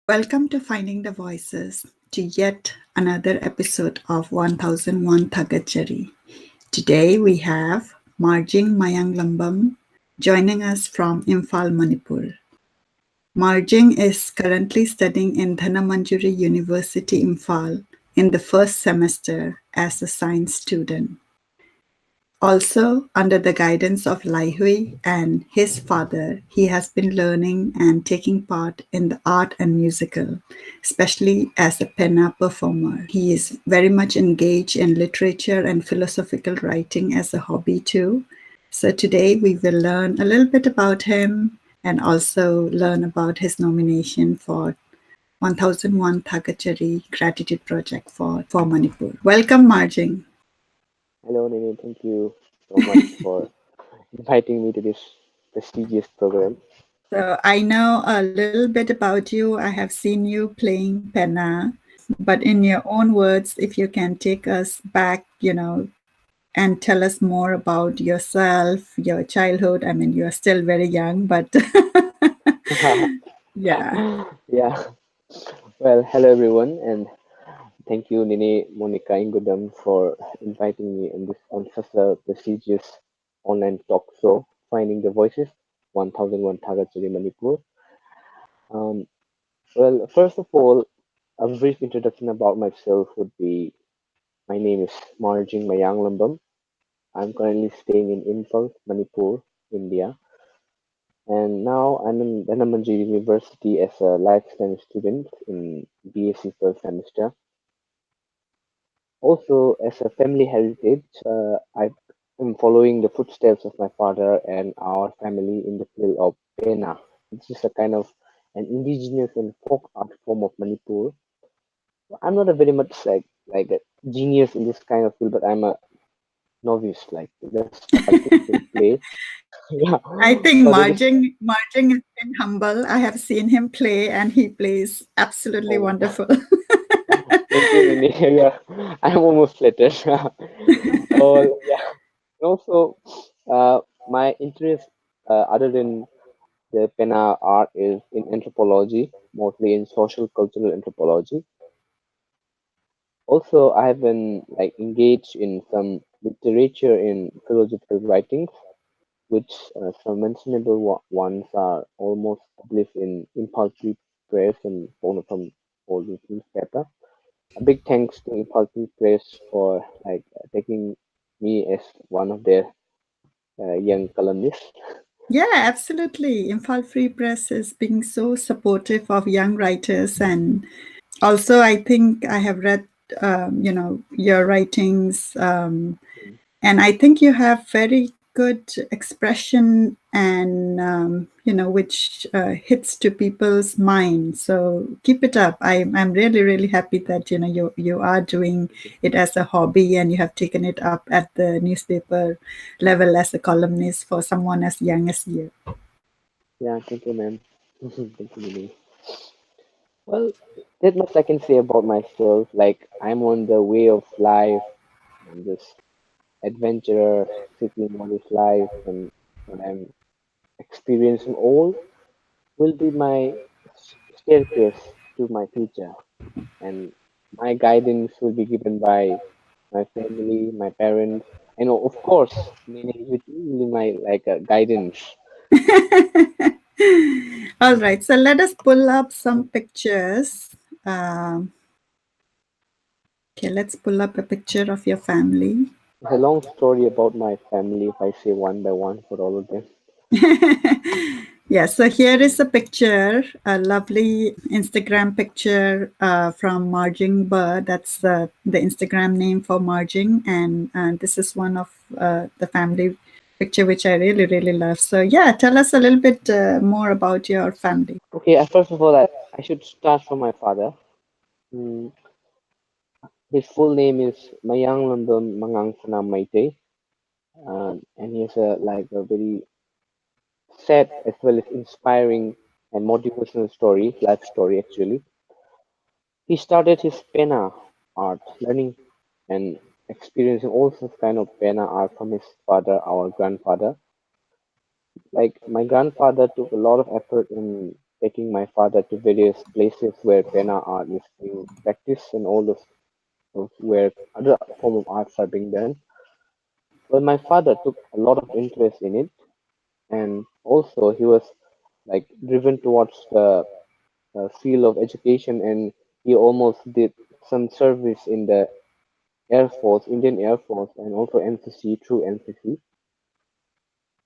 Welcome to Finding the Voices, to yet another episode of 1001 Thagatchari. Today we have Marjing Mayanglambam joining us from Imphal, Manipur. Marjing is currently studying in Dhanamanjuri University, Imphal, in the first semester as a science student. Also, under the guidance of Lai Hui and his father, he has been learning and taking part in the art and musical, especially as a Pena Performer. He is very much engaged in literature and philosophical writing as a hobby too. So today we will learn a little bit about him and also learn about his nomination for 1001 Thagatchari Gratitude Project for Manipur. Welcome, Marjing. Hello, Nini. Thank you so much for inviting me to this prestigious program. So I know a little bit about you. I have seen you playing Penna, but in your own words, if you can take us back, and tell us more about yourself, your childhood. I mean, you are still very young, but yeah. Yeah. Well, hello everyone, and thank you, Nini, Monica, Ingudam, for inviting me on such a prestigious online talk show, Finding the Voices, 1001 Thagatchari Manipur. Um, well, first of all, a brief introduction about myself would be: my name is Marjing Mayanglambam. I'm currently staying in Imphal, Manipur, India. And now I'm in Dhanamanjuri University as a life science student in BSc first semester. Also, as a family heritage, I am following the footsteps of my father and our family in the field of Pena. This is a kind of an indigenous and folk art form of Manipur. I'm not a very much like a genius in this kind of field, but I'm a novice. Like just practice and play. Yeah, I think but it is. Marjing has been humble. I have seen him play and he plays absolutely Oh, wonderful. thank you, Nini. Yeah, I'm almost flattered. Oh, yeah. Also, my interest, other than the Pena art, is in anthropology, mostly in social cultural anthropology. Also, I have been like engaged in some literature in philosophical writings, which some mentionable ones are almost published in Imphal Press and one from old newspaper. A big thanks to Imphal Press for taking me as one of their young columnists. Yeah, absolutely. Imphal Free Press is being so supportive of young writers, and also I think I have read, your writings, and I think you have very good expression, and which hits to people's mind. So keep it up. I'm really really happy that you are doing it as a hobby, and you have taken it up at the newspaper level as a columnist for someone as young as you. Yeah, thank you, ma'am. Thank you, Lily. Well, that much I can say about myself. Like, I'm on the way of life. I'm just adventurer, seeking what is life, and what I'm experiencing all will be my staircase to my future. And my guidance will be given by my family, my parents, and of course, Nene, with you will be my guidance. All right, so let us pull up some pictures. Um, okay, let's pull up a picture of your family. It's a long story about my family if I say one by one for all of them. Yeah, so here is a picture, a lovely Instagram picture from Marjing Bird. That's the Instagram name for Marjing. And this is one of the family picture, which I really, really love. So, yeah, tell us a little bit more about your family. Okay, first of all, I should start from my father. Mm, his full name is Mayanglambam Mangangsana Maite, and he has a very sad as well as inspiring and motivational story, life story actually. He started his pena art, learning and experiencing all sorts kind of pena art from his father, our grandfather. Like my grandfather took a lot of effort in taking my father to various places where Pena art is being practiced and all those of where other form of arts are being done. Well, my father took a lot of interest in it, and also he was like driven towards the field of education, and he almost did some service in the Air Force, Indian Air Force, and also NCC through NCC.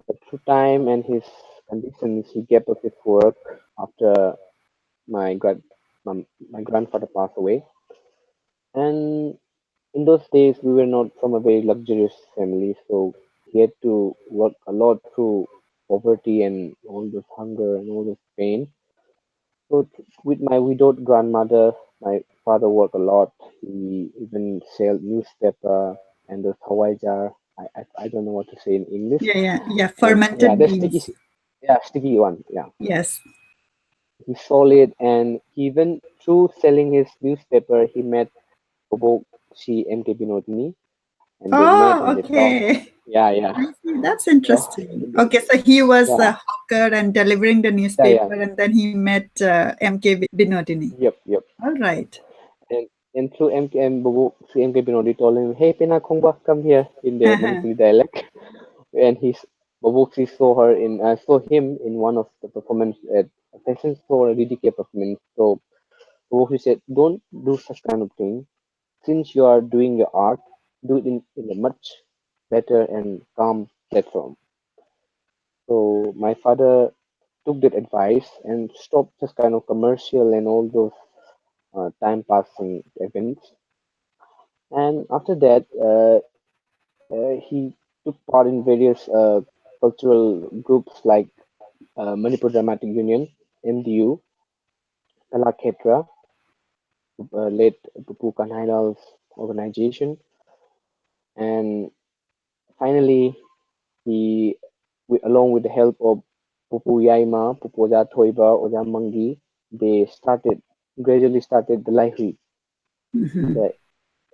But through time and his conditions, he gave up his work after my grand my grandfather passed away. And in those days, we were not from a very luxurious family, so he had to work a lot through poverty and all this hunger and all this pain. So with my widowed grandmother, my father worked a lot. He even sold newspaper and the Hawaii jar. I don't know what to say in English. Yeah, yeah, yeah. And yeah, Fermented the sticky, beans. yeah, sticky one. Yeah, Yes. he sold it, and even through selling his newspaper, he met Bobo Shi MK Binodini, and they met Oh, and they talked. okay. Yeah, yeah. I see. That's So, interesting. Okay, so he was yeah, a hawker and delivering the yeah, yeah. newspaper, and then he met MK Binodini. Yep, yep. All right. And and through MKM Babu, through MK Binodi told him, "Hey, Pena Kongba, come here," in the Manipuri dialect. And Babuxi saw him in one of the performance at a fashion store, a DDK performance. So Babuxi said, "Don't do such kind of thing. Since you are doing your art, do it in a much better and calm platform." So my father took that advice and stopped just kind of commercial and all those time passing events. And after that, he took part in various cultural groups like Manipur Dramatic Union, MDU, Kalakshetra, late Pupu Kanhaidal's organization, and finally he, along with the help of Pupu Yaima, Pupu Oja Thoiba, Oja Mangi, they gradually started the Laihui, Mhm. the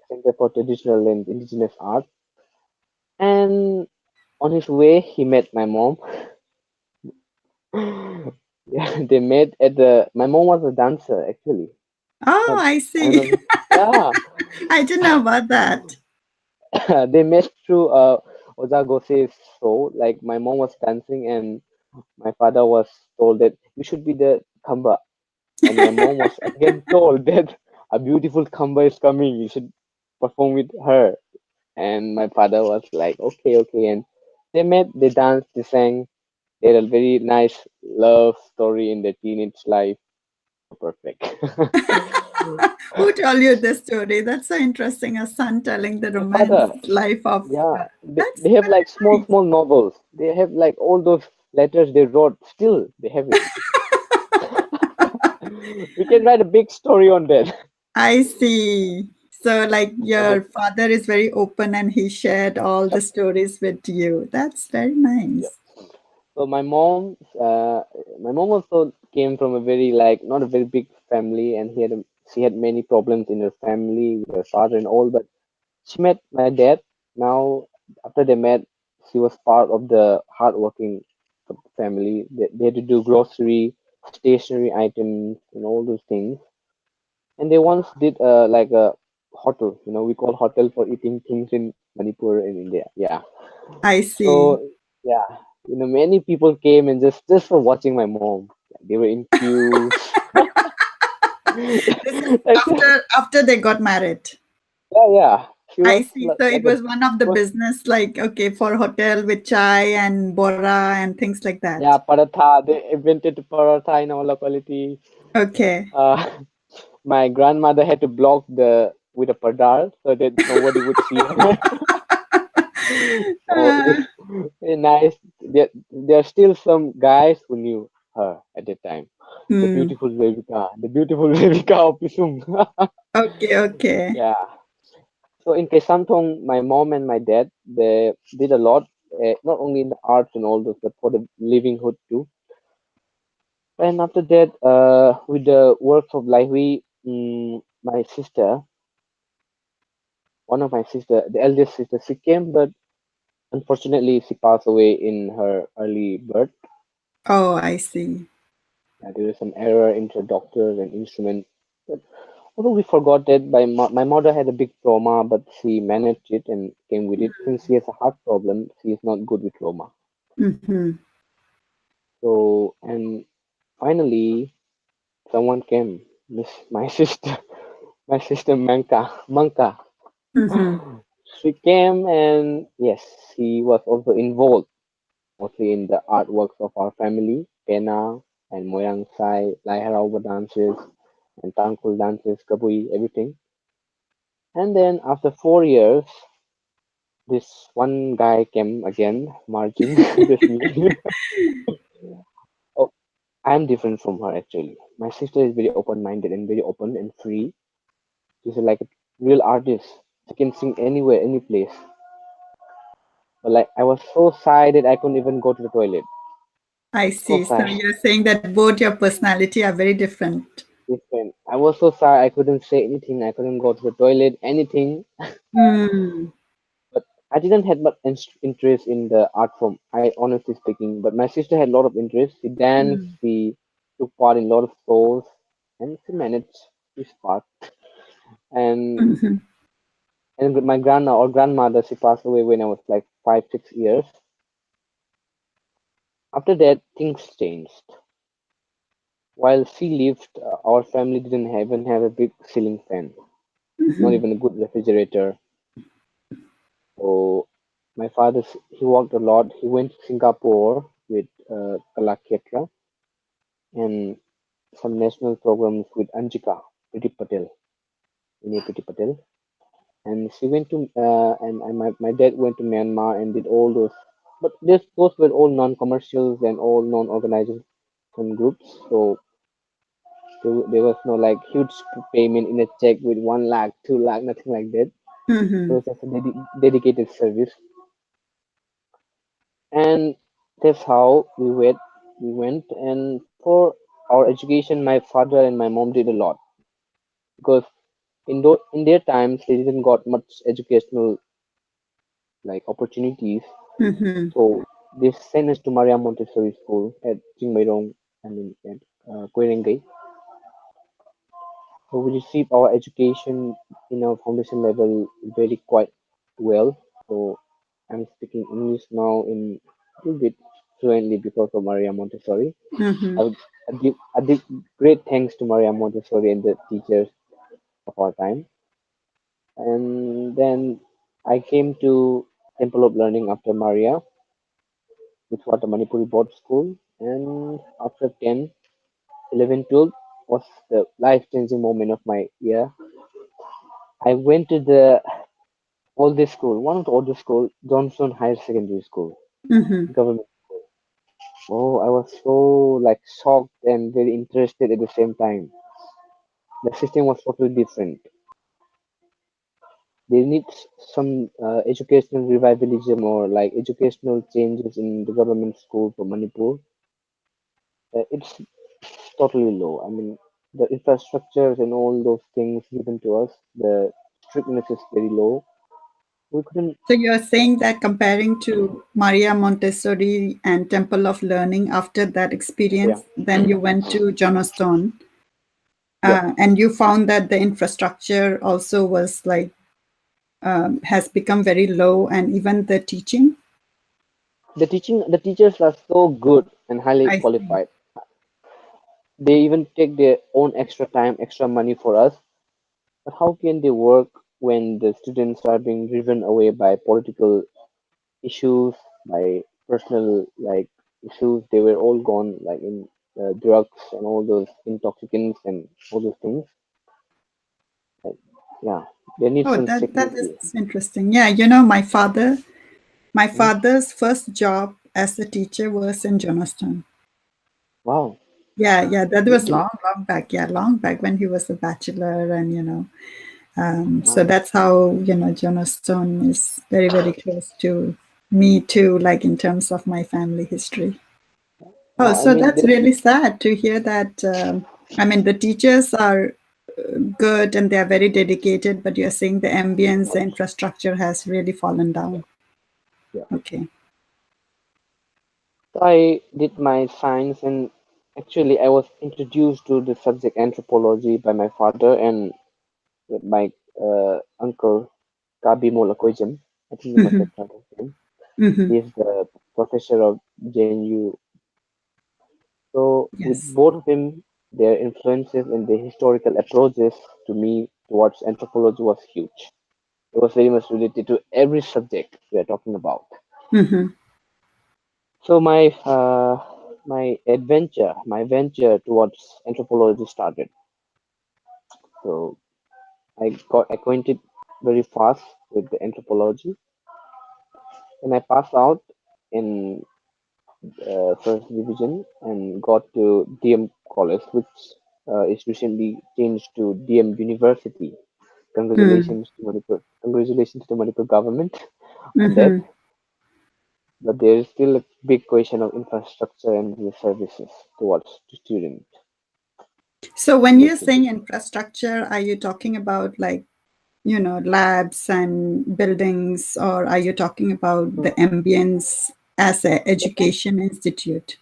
Center for Traditional and Indigenous Art. And on his way, he met my mom. Yeah, they met at the. My mom was a dancer actually. Oh, But I I don't see. know. Yeah, I didn't know about that. they met through Oja Gose's show. Like my mom was dancing, and my father was told that you should be the kamba, and my mom was again told that a beautiful kamba is coming. You should perform with her. And my father was like, okay, okay. And they met, they danced, they sang. They had a very nice love story in their teenage life. Perfect. Who told you this story? That's so interesting. A son telling the My romance father, life of. yeah, That's they have like very nice. small novels. They have like all those letters they wrote. Still, they have it. We can write a big story on that. I see. So, like, So your that, father is very open and he shared all the yep, stories with you. That's very yep. nice. So my mom also came from a very like not a very big family, and she had many problems in her family with her father and all. But she met my dad. Now, after they met, she was part of the hardworking family. They had to do grocery, stationery items, and all those things. And they once did like a hotel. We call hotel for eating things in Manipur in India. Yeah. I see. So yeah, many people came and just for watching my mom. They were in queues. This is Like, after they got married. yeah, yeah. She I was see. So it like a was one of the was business, like, okay, for hotel with chai and bora and things like yeah, that. paratha. They invented paratha in our locality. Okay. Uh, my grandmother had to block the with a padar so that nobody would see her. So Uh, very nice. There are still some guys who knew her at that time. hmm. The beautiful Viveka of Pisum. Okay, okay. Yeah. So in Kesantong, my mom and my dad they did a lot, not only in the arts and all those, but for the livelihood too. And after that, with the works of Laihui, my sister, one of my sister, the eldest sister, she came, but unfortunately she passed away in her early birth. Oh, I see. There was some error into doctors and instruments. But although we forgot that my mother had a big trauma, but she managed it and came with it. Since she has a heart problem, she is not good with trauma. Mm-hmm. So, and finally, someone came. My sister, my sister Manka. Mm-hmm. She came and yes, she was also involved mostly in the artworks of our family, Pena and Moyang Sai, Lai Harauba dances, and Tangkul dances, Kabui, everything. And then after 4 years, this one guy came again, Marjing, this me. Oh, I'm different from her actually. My sister is very open-minded and very open and free. She's like a real artist. She can sing anywhere, any place. But like I was so shy that I couldn't even go to the toilet. I So see. So shy. you're saying that both your personality are very different. Different. I was so shy I couldn't say anything. I couldn't go to the toilet, anything. Mm. But I didn't have much interest in the art form. I honestly speaking. But my sister had a lot of interest. She danced. Mm. She took part in a lot of shows, and she managed this part. And Mm-hmm. my grandma or grandmother, she passed away when I was like 5 6 years. After that, things changed. While she lived, our family didn't even have a big ceiling fan, not Mm-hmm. even a good refrigerator. So my father, he worked a lot. He went to Singapore with Kalakshetra and some national programs with Anjika Priti Patel, Priti Patel. And she went to, my dad went to Myanmar and did all those. But those were all non-commercials and all non-organization groups. So there was no like huge payment in a check with 1 lakh, 2 lakh, nothing like that. It Mm-hmm. was just a dedicated service. And that's how we went and for our education my father and my mom did a lot because in their times they didn't got much educational like opportunities, Mm-hmm. so they sent us to Maria Montessori school at Jingmeirong, I mean at Koirengay. So we received our education in our foundation level very quite well. So I'm speaking English now in a little bit fluently because of Maria Montessori. Mm-hmm. I give great thanks to Maria Montessori and the teachers of our time. And then I came to Temple of Learning after Maria, which was the Manipuri board school. And after 10, 11, 12 was the life-changing moment of my year. I went to the oldest school, one of the oldest school, Johnson Higher Secondary School, Mm-hmm. government. Oh, I was so like shocked and very interested at the same time. The system was totally different. They need some educational revivalism or like educational changes in the government school for Manipur. It's totally low. I mean, the infrastructures and all those things given to us, the strictness is very low. We couldn't, So you're saying that comparing to Maria Montessori and Temple of Learning, after that yeah, experience, then you went to Johnstone, yeah. and you found that the infrastructure also was like has become very low, and even the teaching. The teachers are so good and highly I see. qualified. They even take their own extra time, extra money for us. But how can they work when the students are being driven away by political issues, by personal like issues? They were all gone like in drugs and all those intoxicants and all those things. Like, yeah, they need Oh, some that is security. interesting. Yeah, you know, my Hmm? father's first job as a teacher was in Johnstone. Wow. Yeah, yeah, that was Really? long, long back. Yeah, long back when he was a bachelor, and so Wow. that's how Johnstone is very, very close to me too, like in terms of my family history. Oh, Wow. I so mean, that's really sad to hear that. I mean, the teachers are good and they are very dedicated, but you're saying the ambience, the infrastructure has really fallen yeah, down. yeah. Okay. So I did my science and Actually, I was introduced to the subject anthropology by my father and my uncle Kabi Molakoijam. I think you must Hmm. have heard of him. Hmm. He is the professor of JNU. So with Yes. both of them, their influences and their historical approaches to me towards anthropology was huge. It was very much related to every subject we are talking about. Hmm. So my venture towards anthropology started. So I got acquainted very fast with the anthropology, and I passed out in first division and got to DM College, which is recently changed to DM University. Mm. Congratulations to Manipur. Congratulations to the Manipur government on that. Hmm. But there is still a big question of infrastructure and the services towards the student. So when Makes you're a big saying infrastructure, are you talking about like, labs and buildings, or are you talking about the ambience as an the, education institute?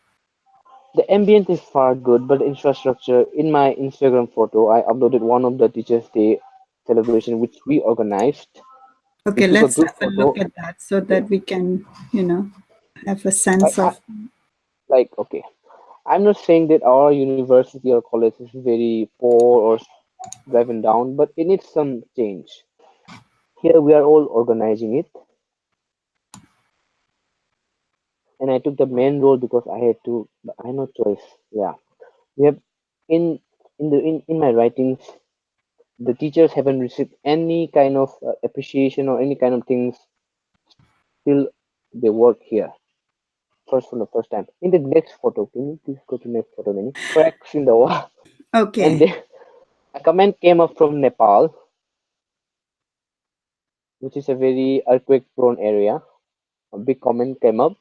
the ambient is far good, but the infrastructure in my Instagram photo, I uploaded one of the Teachers' Day celebration which we organized. We Okay, took a let's group have a look photo. at that so Yeah, that we can, have a like sense I, of. like okay. I'm not saying that our university or college is very poor or driven down, but it needs some change. Here we are all organizing it, and I took the main role because I had to. I had no choice. Yeah, we have in in my writings, the teachers haven't received any kind of appreciation or any kind of things till they work here. First for the first time. In the next photo, can you please go to next photo? Then cracks in the wall, and Okay. then a comment came up from Nepal, which is a very earthquake-prone area. A big comment came up.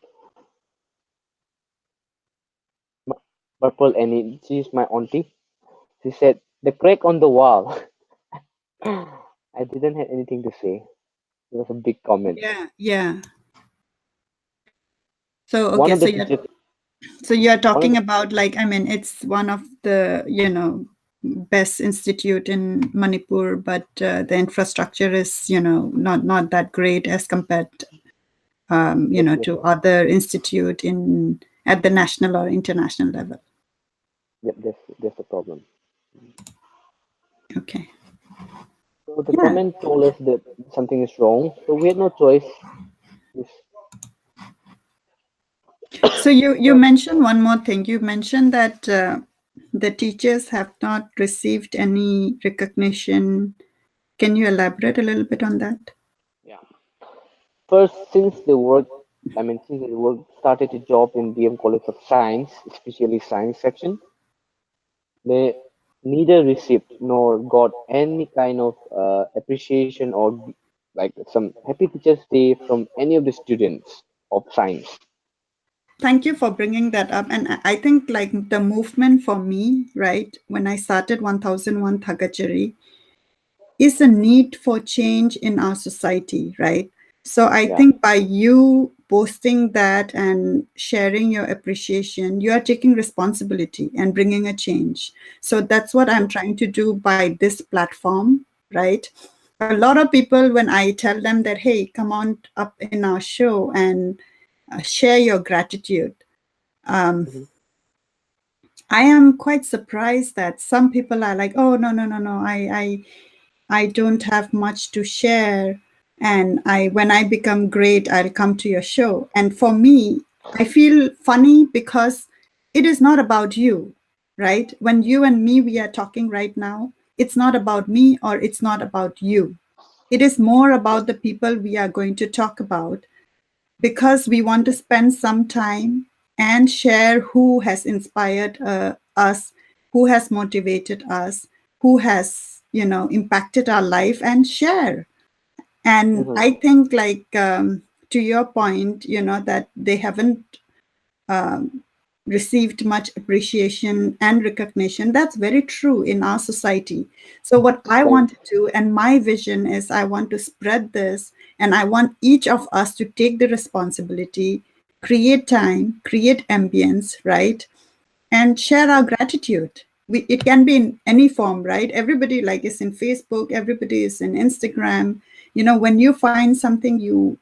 Purple Annie, she's my auntie. She said, "The crack on the wall." I didn't have anything to say. It was a big comment. Yeah, yeah. So One okay, of the teachers, so you're one of talking the about, like, I mean, it's one of the, best institute in Manipur, but the infrastructure is, not that great as compared, yes, yes, to other institute in at the national or international level. yep, that's the problem. Okay. So the Yeah. comment told us that something is wrong. So we had no choice. Yes. So you So mentioned one more thing. You mentioned that the teachers have not received any recognition. Can you elaborate a little bit on that? yeah, first since the work, I mean since the work started a job in DM College of Science, especially science section, they neither received nor got any kind of appreciation or like some happy teachers day from any of the students of science. Thank you for bringing that up. And I think, like, the movement for me, right, when I started 1001 Thagachari, is a need for change in our society, right? So I Yeah. think by you posting that and sharing your appreciation, you are taking responsibility and bringing a change. So that's what I'm trying to do by this platform, right? A lot of people, when I tell them that, hey, come on up in our show and share your gratitude, um, Mhm. I am quite surprised that some people are like, oh, no, no, no, no, I don't have much to share. And when I become great, I'll come to your show. And for me, I feel funny because it is not about you, right? When you and me, we are talking right now, it's not about me or it's not about you. It is more about the people we are going to talk about, because we want to spend some time and share who has inspired us, who has motivated us, who has, impacted our life, and share. And Mhm. I think, like, to your point, that they haven't um, received much appreciation and recognition. That's very true in our society. So, what I Like want to do, and my vision is, I want to spread this, and I want each of us to take the responsibility, create time, create ambience, right? and share our gratitude. It can be in any form, right? Everybody like is in Facebook, everybody is in Instagram. When you find something you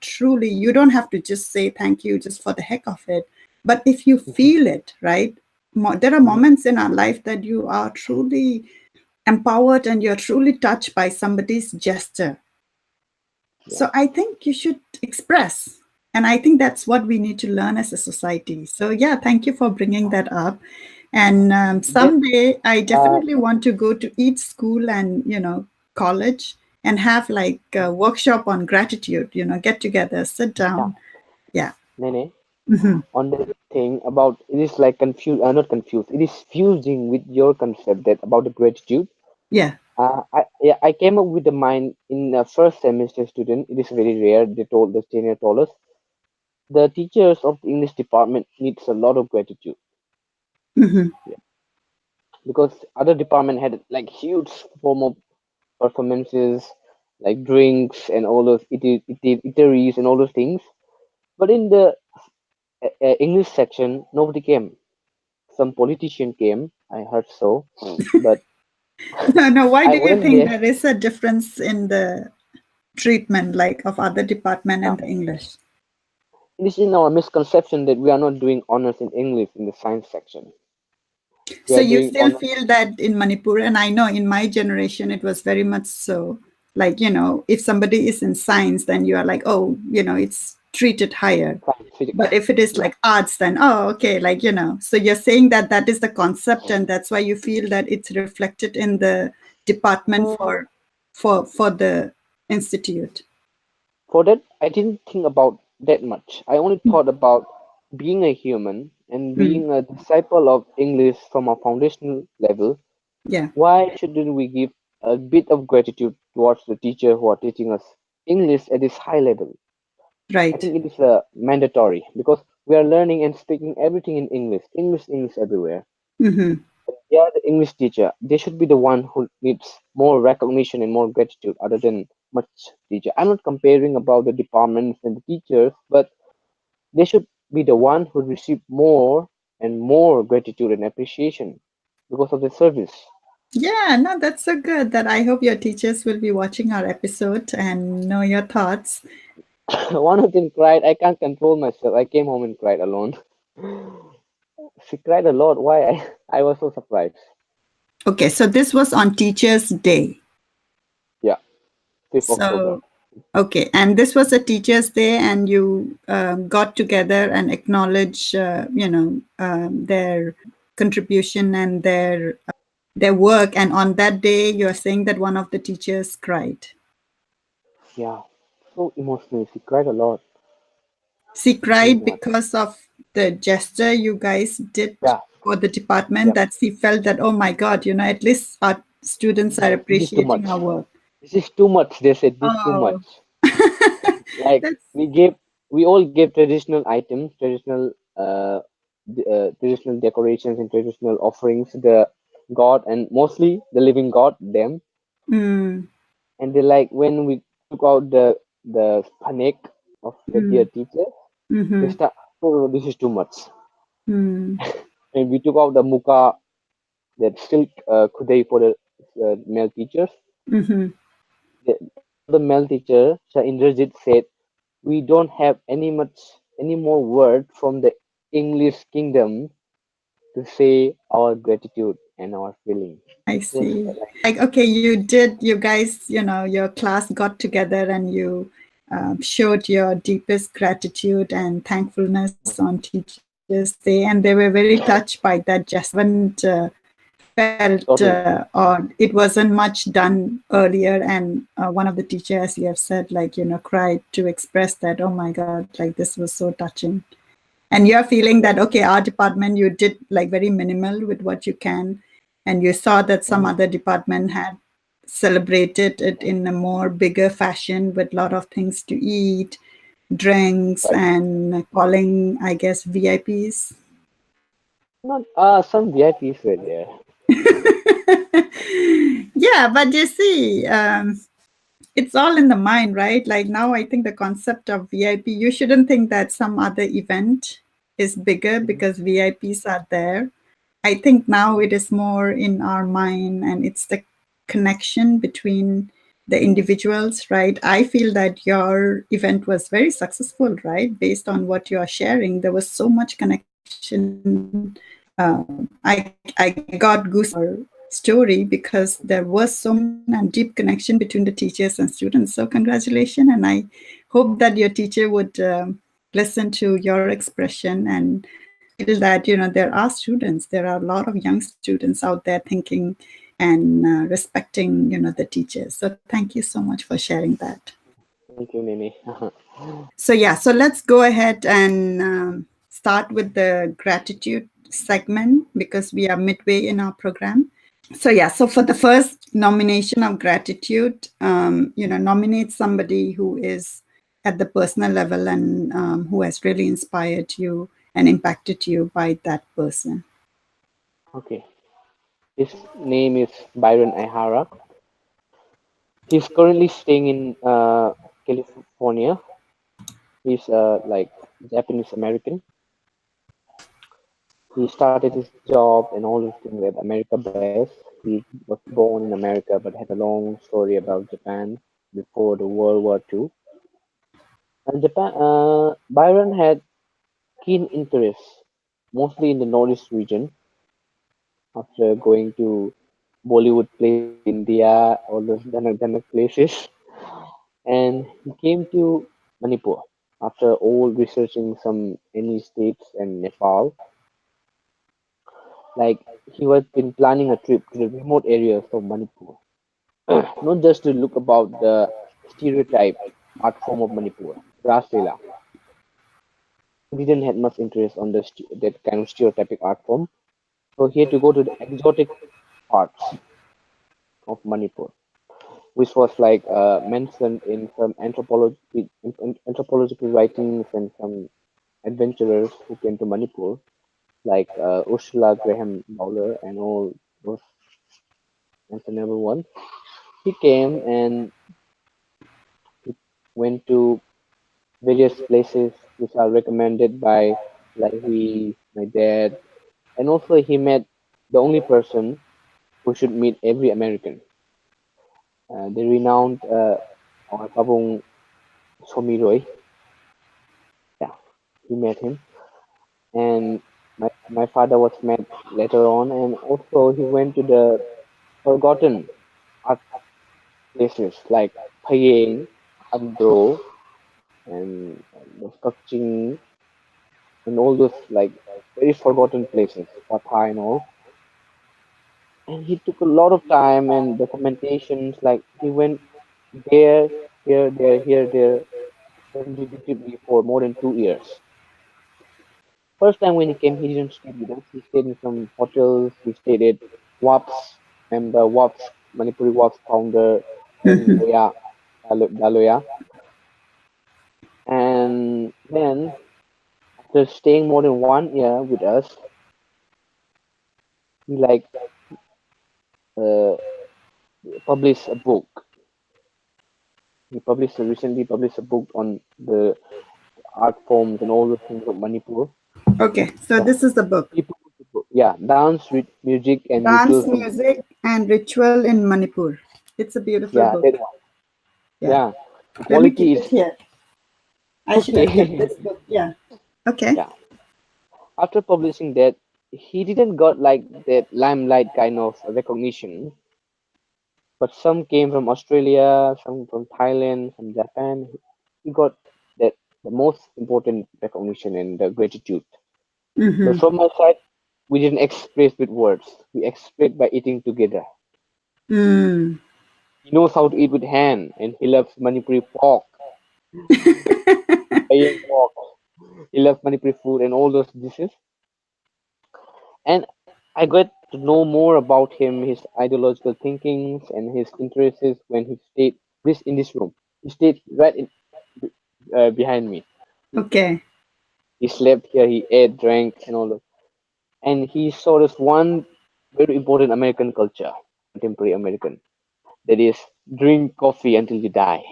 don't have to just say thank you just for the heck of it. But if you feel it, right? There are moments in our life that you are truly empowered and you're truly touched by somebody's gesture. So I think you should express. And I think that's what we need to learn as a society. So yeah, thank you for bringing that up. And That, someday I uh, definitely want to go to each school and, college and have like a workshop on gratitude, get together, sit yeah, down. Yeah. Nene, Hmm. on the thing about it is like confused, not confused. It is fusing with your concept that about the gratitude. Yeah. I came up with the mind in a first semester student. It is very rare. The senior told us the teachers of the English department needs a lot of gratitude. Hmm. Yeah, because other department had like huge form of performances, like drinks and all those eateries and all those things. But in the English section, nobody came. Some politician came. I heard so, but No, why I do you went think there. there is a difference in the treatment like of other department Yeah, and the English? it is in our misconception that we are not doing honors in English in the science section. We So are you doing still honors. feel that in Manipur, and I know in my generation it was very much so. Like, if somebody is in science, then you are like, oh, it's treated higher. Science, But physics. if it is Yeah. like arts, then oh, okay, like, so you're saying that that is the concept, and that's why you feel that it's reflected in the department Uh, for the institute. for that, I didn't think about that much. I only thought about being a human and Mm, being a disciple of English from a foundational level. yeah, Why shouldn't we give a bit of gratitude towards the teacher who are teaching us English at this high level? I right. think it is mandatory because we are learning and speaking everything in English. English everywhere. Hmm. They are the English teacher. They should be the one who needs more recognition and more gratitude other than much teacher. I'm not comparing about the departments and the teachers, but they should be the one who receive more and more gratitude and appreciation because of the service. Yeah, no, that's so good that I hope your teachers will be watching our episode and know your thoughts. One of them cried. I can't control myself. I came home and cried alone. She cried a lot. Why? I was so surprised. Okay, so this was on Teachers' Day. Yeah, 5th October. So, okay, and this was a Teachers' Day, and you got together and acknowledge, their contribution and their work. And on that day, you're saying that one of the teachers cried. Yeah, so emotional. She cried a lot. She Too cried much. because of the gesture you guys did Yeah, for the department, yeah. that she felt that, oh my God, at least our students are This is too appreciating much. our work. This is too much. They said this too Oh, much. Like that's, we all gave traditional items, traditional decorations and traditional offerings to the god and mostly the living god them. mm, And they like when we took out the panek of the dear mm, teacher, they mm-hmm, start. Oh, this is too much. mm, And we took out the muka, that silk kudai for the male teachers. mm-hmm. One of the male teacher, Sir Indrajit, said, "We don't have any more word from the English kingdom to say our gratitude and our feeling." I Just see. like Like, okay, you guys, your class got together and you showed your deepest gratitude and thankfulness on Teachers' Day, and they were very touched by that gesture. Haven't felt, totally. or it wasn't much done earlier. And one of the teachers, you have said, like, cried to express that, oh my God, like this was so touching. And you're feeling Yeah. that, okay, our department, you did like very minimal with what you can, and you saw that some Mhm. other department had celebrated it in a more bigger fashion with a lot of things to eat, drinks, Right. and calling, I guess, VIPs. Not some VIPs were there. Yeah, but you see, it's all in the mind, right? Like now, I think the concept of VIP, you shouldn't think that some other event is bigger Mhm. because VIPs are there. I think now it is more in our mind, and it's the connection between the individuals, right? I feel that your event was very successful, right? Based on what you are sharing, there was so much connection. I got goosebumps your story because there was so much connection and deep connection between the teachers and students. So congratulations, and I hope that your teacher would listen to your expression and feel that there are students, there are a lot of young students out there thinking and respecting the teachers. So thank you so much for sharing that. Thank you, Nini. So yeah, so let's go ahead and start with the gratitude segment because we are midway in our program. So yeah, so for the first nomination of gratitude, nominate somebody who is at the personal level and who has really inspired you and impacted you by that person. Okay. His name is Byron Ihara. He's currently staying in California. He's like Japanese American. He started his job and all those things at America Best. He was born in America but had a long story about Japan before the World War II. And Byron had keen interest, mostly in the Northeast region, after going to Bollywood places in India, all those Dhanak places. And he came to Manipur after all researching some any states and Nepal. Like he was been planning a trip to the remote areas of Manipur, not just to look about the stereotype art form of Manipur, Ras Leela. He didn't have much interest on that kind of stereotypic art form, so he had to go to the exotic parts of Manipur, which was like mentioned in some anthropological writings and some adventurers who came to Manipur, like Ursula Graham Bowler and all those mentionable ones. He came and he went to various places which are recommended by like my dad, and also he met the only person who should meet every American, the renowned Pabong Somiroy. Yeah, he met him, and my father was met later on, and also he went to the forgotten art places like Payeng, Andro, and the Kaching, and all those like very forgotten places, Patha and all. And he took a lot of time and documentations. Like he went there, here, there, here, there, consecutively for more than 2 years. First time when he came, he didn't stay with us. He stayed in some hotels. He stayed at WAPS member, WAPS Manipuri WAPS founder, and Daloya. And then after staying more than 1 year with us, he like uh, published a book. He recently published a book on the art forms and all those things of Manipur. Okay, so Yeah, this is the book. people, yeah, dance, music, and Dance, rituals of Music, and Ritual in Manipur. It's a beautiful yeah, book. that one. Yeah. Yeah, the Let me quality keep is it here. I should have kept okay. this book. Yeah. Okay. Yeah, after publishing that, he didn't got like that limelight kind of recognition, but some came from Australia, some from Thailand, from Japan. He got that the most important recognition and the gratitude. But Mm-hmm. from my side, we didn't express with words. We expressed by eating together. Mm. He knows how to eat with hand, and he loves Manipuri pork, Paying pork. He loves Manipuri food and all those dishes. And I got to know more about him, his ideological thinkings, and his interests when he stayed this in this room. He stayed right behind me. Okay. He slept here, he ate, drank, and all that. And he saw this one very important American culture, contemporary American, that is drink coffee until you die.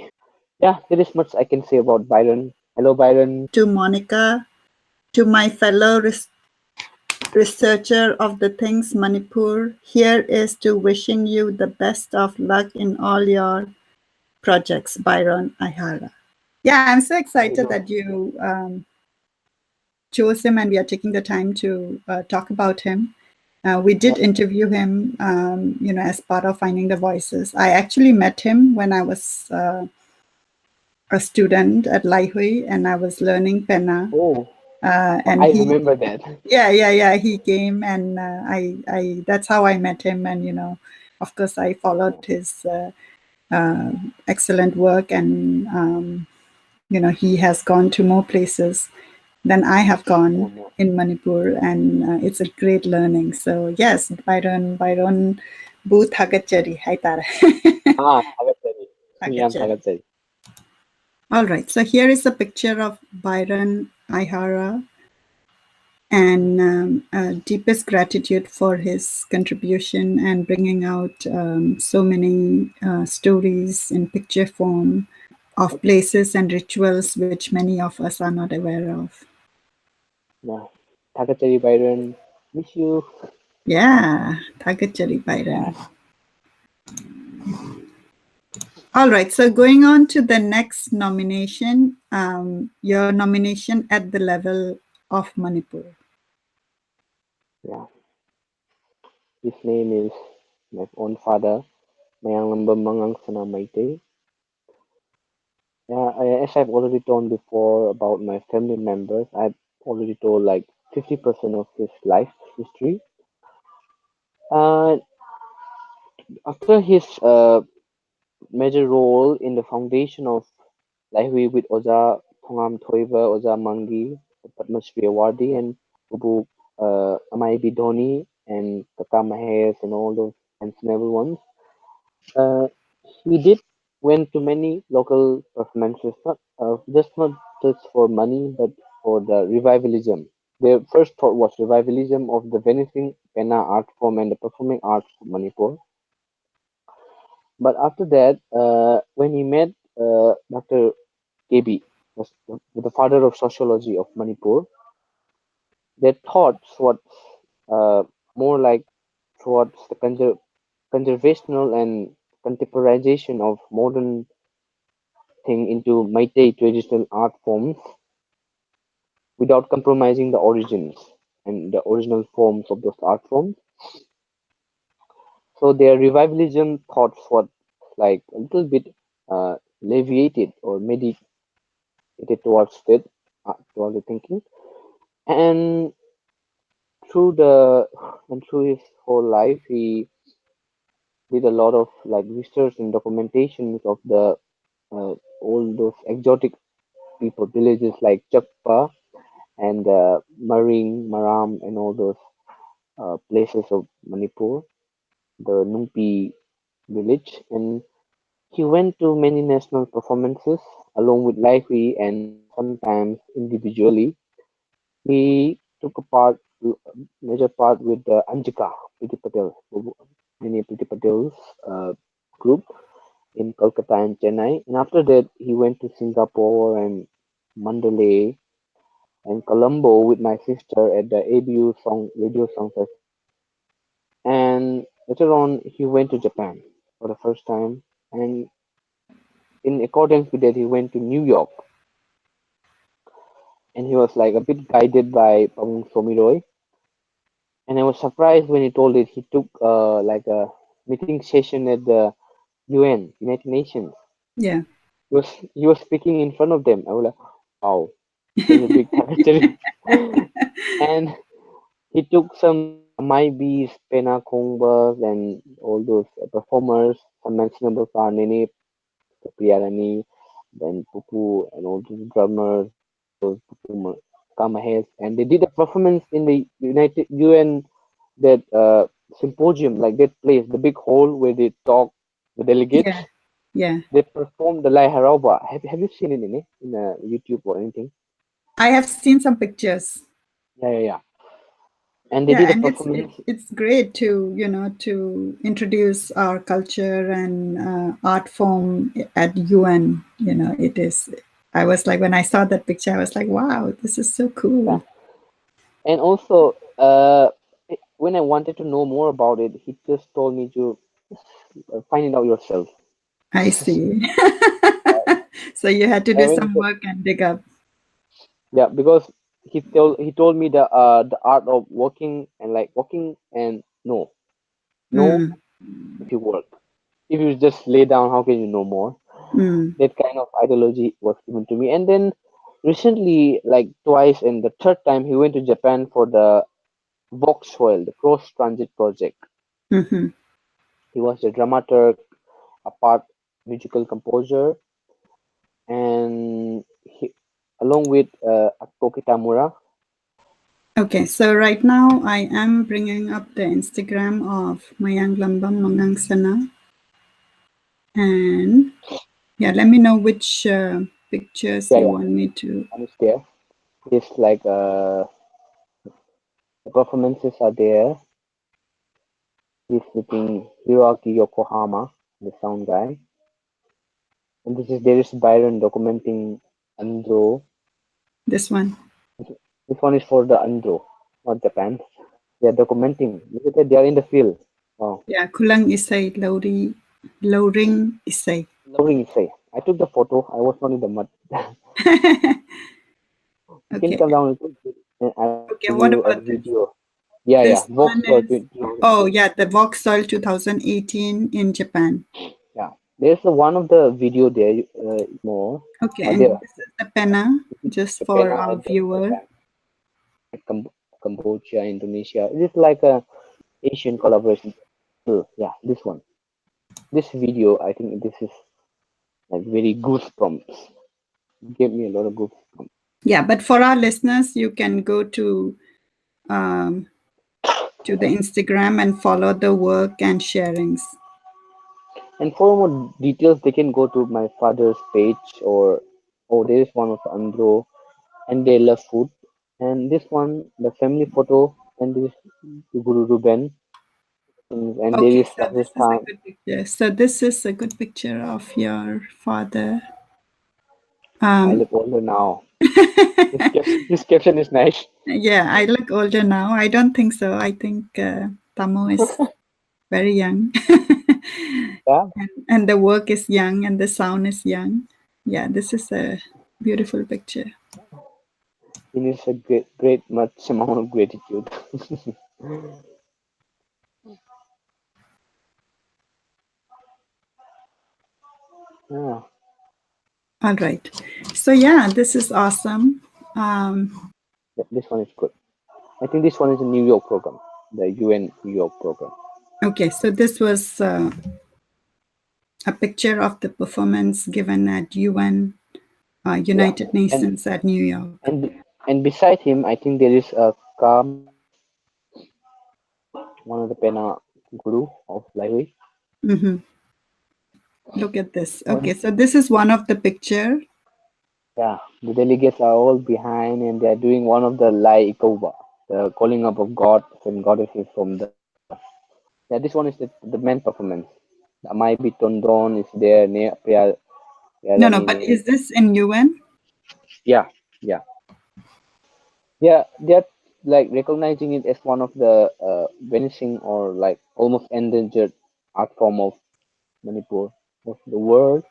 Yeah, there is much I can say about Byron. Hello, Byron. To Monica, to my fellow researcher of the Things Manipur. Here is to wishing you the best of luck in all your projects, Byron Ihara. Yeah, I'm so excited that you chose him and we are taking the time to talk about him. We did interview him, as part of Finding the Voices. I actually met him when I was a student at Lai Hui and I was learning Pena. Oh, And I he, remember that. yeah, he came and that's how I met him. And, of course, I followed his excellent work and, he has gone to more places than I have gone Yeah. in Manipur, and it's a great learning. So yes, Byron, Bu Thagatchari, hai tara. Thagatchari. Yan Thagatchari. Thagatchari. All right. So here is a picture of Byron Ihara, and deepest gratitude for his contribution and bringing out so many stories in picture form of places and rituals which many of us are not aware of. Yeah. Thagatchari Byron. Miss you. Yeah, Thagatchari Yeah. Byron. All right, so going on to the next nomination, your nomination at the level of Manipur. Yeah. His name is my own father, Mayanglambam Mangangsana Maite. Yeah, as I've already told before about my family members, I've already told like 50% of his life history. Uh, After his major role in the foundation of Library with Oza Thongam Thoiva, Oza Mangi, Padma Shri Awardee, and Ubu Amai Bidoni, and Kaka Mahes, and all those mentionable ones. Uh, he did went to many local performances, not just for money, but for the revivalism. Their first thought was revivalism of the vanishing Pena art form and the performing arts of Manipur. But after that, when he met Dr. KB, was the father of sociology of Manipur, their thoughts was uh, more like towards the conservational and contemporization of modern thing into Meitei traditional art forms without compromising the origins and the original forms of those art forms. So their revivalism thoughts was like a little bit alleviated or meditated towards it, towards the thinking. And through the and through his whole life, he did a lot of like research and documentations of the all those exotic people villages like Chakpa and Maring, Maram, and all those places of Manipur, the Numpi village, and he went to many national performances along with Laihui and sometimes individually. He took a major part with the Anjika Priti Patel, many Priti Patel's uh, group in Kolkata and Chennai. And after that, he went to Singapore and Mandalay and Colombo with my sister at the ABU Radio Song Festival. And later on, he went to Japan for the first time. And in accordance with that, he went to New York. And he was like a bit guided by Pamung Somiroy. And I was surprised when he told it he took like a meeting session at the UN, United Nations. Yeah. He was speaking in front of them. I was like, wow, there's a big territory. And he took some Maibis, Pena Kongbas, and all those performers, some mentionable Nene, Priyarani, then Pupu, and all those drummers, all those Pupu Kamahes, and they did a performance in the United UN that symposium, like that place, the big hall where they talk, the delegates. Yeah. Yeah. They performed the Lai Harauba. Have you seen it in YouTube or anything? I have seen some pictures. Yeah. And they did Yeah, a and it's performance. it's great to to introduce our culture and art form at UN. It is. I was like when I saw that picture, I was like, wow, this is so Yeah. cool. And also, when I wanted to know more about it, he just told me to find it out yourself. I see. So you had to I do mean, some work and dig up. yeah, because he told me the art of working and like working and no Mm, if you work. If you just lay down, how can you know more? mm, That kind of ideology was given to me. And then recently, like twice, and the third time, he went to Japan for the Vauxhall, the Cross Transit Project. mhm. He was the dramaturg, a part musical composer, and he, along with Akko Kitamura. Okay, so right now I am bringing up the Instagram of Mayanglambam Mangangsana, and yeah, let me know which pictures Yeah, you yeah, want me to. one is there. It's like the performances are there. He's sitting Hiroaki Yokohama, the sound guy. And there is Byron documenting Andro. This one. This one is for the Andro, not Japan. They are documenting. Look at that, they are in the field. Wow. Yeah, Kulang Isai, Lowring Isai. Lovely say. I took the photo. I was not in the mud. You can Okay, come down and I will give okay, you what a about this? video. Yeah, yeah. This Vox one for is, 20. oh yeah, the Vauxhall 2018 in Japan. Yeah. There's one of the video there more. Okay, There. and this is the Pena, just The for Pena our at the viewer. Japan, Cambodia, Indonesia. It is like a Asian collaboration. Yeah, this one. This video, I think this is like very goosebumps. Gave me a lot of goosebumps. Yeah, but for our listeners, you can go um, to the Instagram and follow the work and sharings. And for more details, they can go to my father's page or oh, there is one of Andro and they love food. And this one, the family photo, and this Guru Ruben, and there Okay, is so this is a Pakistan. good picture. So this is a good picture of your father. I Um, look older now. His caption is nice. yeah, I look older now. I don't think so. I think Tamo is very young. Yeah, And the work is young and the sound is young. Yeah, this is a beautiful picture. he needs a great much amount of gratitude. Yeah, All right. So yeah, this is awesome. this one is good. I think this one is a New York program, the UN New York program. Okay, so this was a picture of the performance given at UN, Yeah, United and Nations at New York. and and beside him, I think there is a Kam, one of the Pena guru of library. Hmm. Look at this. Oh, Okay, so this is one of the picture. yeah, the delegates are all behind, and they are doing one of the Lai Ikoba, the calling up of gods and goddesses from the. Yeah, this one is the main performance. The Amai Tondon is there, Ne Pria No, no, but Pialamine. is this in UN? Yeah, yeah, yeah. They're like recognizing it as one of the vanishing or like almost endangered art form of Manipur, of the world.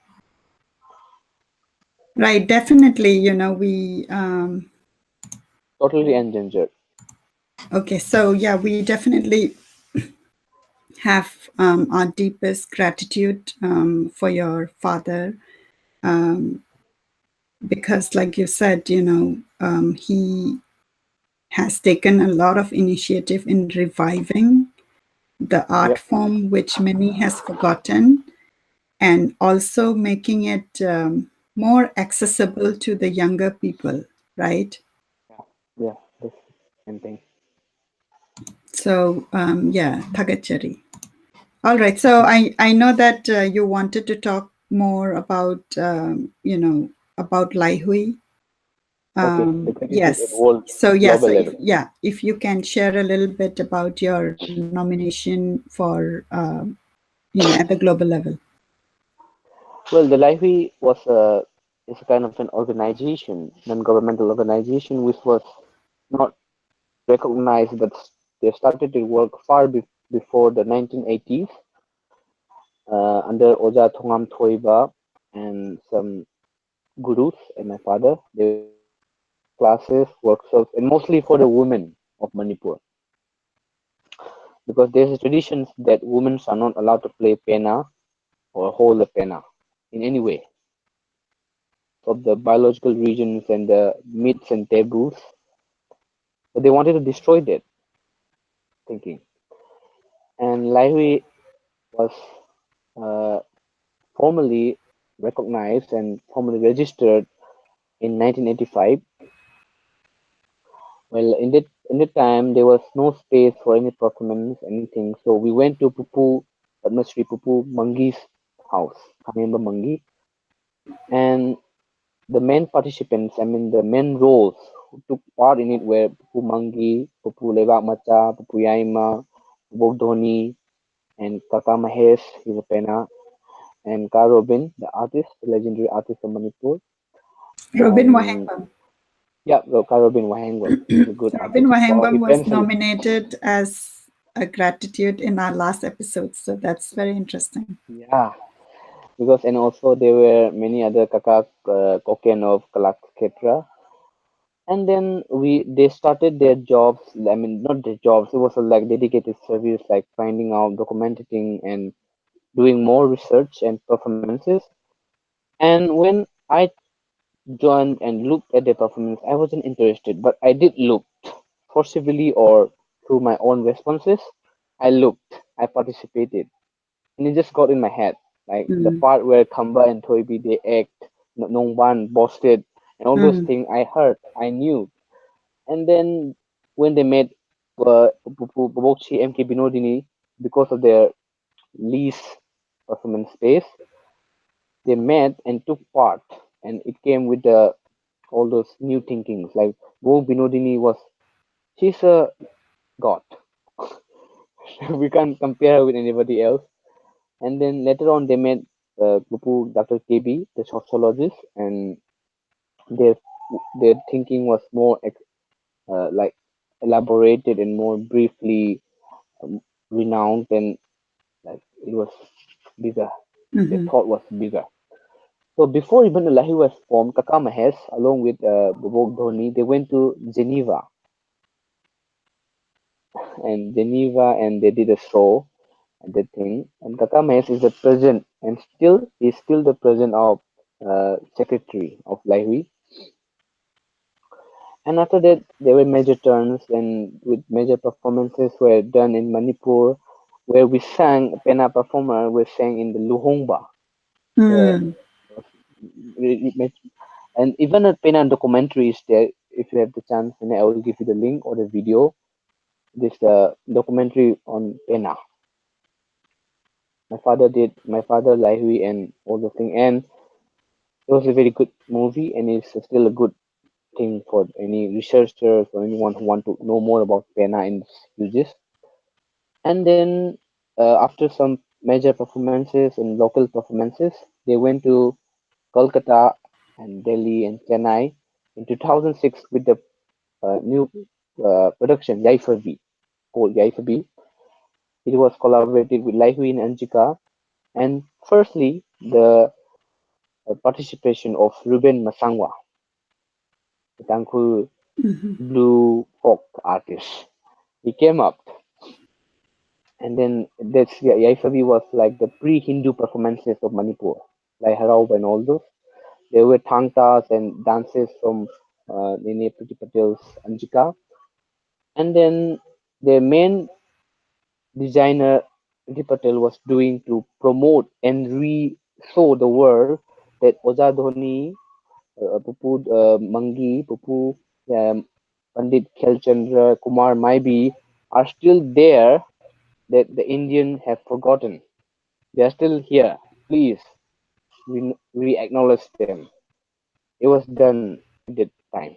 Right, definitely. We Totally endangered. okay. So yeah, we definitely have our deepest gratitude for your father, um, because, like you said, he has taken a lot of initiative in reviving the art Yep, form, which many has forgotten, and also making it more accessible to the younger people, right? yeah, yeah. This same thing. So yeah, Thagatchari. All right. So I know that you wanted to talk more about about Lai Hui. Okay, the gratitude at Yes. world So yeah. So global level. if you can share a little bit about your nomination for at the global level. Well, the Life was a is a kind of an organization, non-governmental organization, which was not. recognized that they started to work before the 1980s under Oja Thongam Thoiba and some gurus and my father. They were giving classes, workshops, and mostly for the women of Manipur, because there's a tradition that women are not allowed to play pena or hold a pena in any way. Of the biological regions and the myths and taboos, but they wanted to destroy that thinking. And Lahiri was uh, formally recognized and formally registered in 1985. Well, in that time, there was no space for any performance, anything. So we went to Pupu, Padmasri Pupu Mangi's house, Kamemba Mangi, and the main participants, I mean the main roles who took part in it were Pupu Mangi, Pupu Lewak Macha, Pupu Yaima, Pupu Dhoni, and Kaka Mahesh, he's a Pena, and Ka Robin, the artist, the legendary artist of Manipur, Robin and Wahengbam. yeah, Ka Robin Wahengwam, he's a good Robin artist. Wow, he Wahengbam was penciled. nominated as a gratitude in our last episode, so that's very interesting. Yeah, because and also there were many other Kakak Koken of Kalak Ketra. And then they started their jobs. I mean, not their jobs. It was a like dedicated service, like finding out, documenting, and doing more research and performances. And when I joined and looked at the performance, I wasn't interested, but I did look forcibly or through my own responses. I looked, I participated, and it just got in my head. Like the Mm. part where Kamba and Toibi they act, Nongban boasted, and all those Mm. things I heard, I knew. And then when they met Bobokchi MK Binodini, because of their lease performance space, they met and took part, and it came with all those new thinkings. Like Bo Binodini was, she's a god. We can't compare her with anybody else. And then later on, they met Gupu Dr. KB, the sociologist, and their their thinking was more like elaborated and more briefly um, renowned, and like it was bigger. The Mhm. thought was bigger. So before even the Lahi was formed, Kaka Mahesh, along with Bobok Dhoni, they went to Geneva, and they did a show and that thing. And Kaka Mahesh is the president, and still is still the president of secretary of Lahi. And after that, there were major turns, and with major performances were done in Manipur, where we sang Pena Performer. We sang in the Luhongba, the Mm. and even a Pena documentary is there. If you have the chance, and I will give you the link or the video. This documentary on Pena. My father, Lahui, and all the thing, and it was a very good movie, and it's still a good thing for any researchers or anyone who want to know more about Pena and its uses. And then after some major performances and local performances, they went to Kolkata and Delhi and Chennai in 2006 with the new production Yaifabi, called Yaifabi. It was collaborated with Laihui and Anjika. And firstly, the participation of Ruben Masangwa, the Tangkul Mhm. blue folk artist. He came up, and then that's Yaifabi was like the pre-Hindu performances of Manipur, like Harau and all those. There were tangtas and dances from Nene Priti Patel's Anjika. And then the main designer Priti Patel was doing to promote and re-show the world that Oja Dhoni, Pupu Mangi, Pupu Pandit Khelchandra, Kumar Maibi are still there, that the Indian have forgotten. They are still here. Please, we acknowledge them. It was done at that time.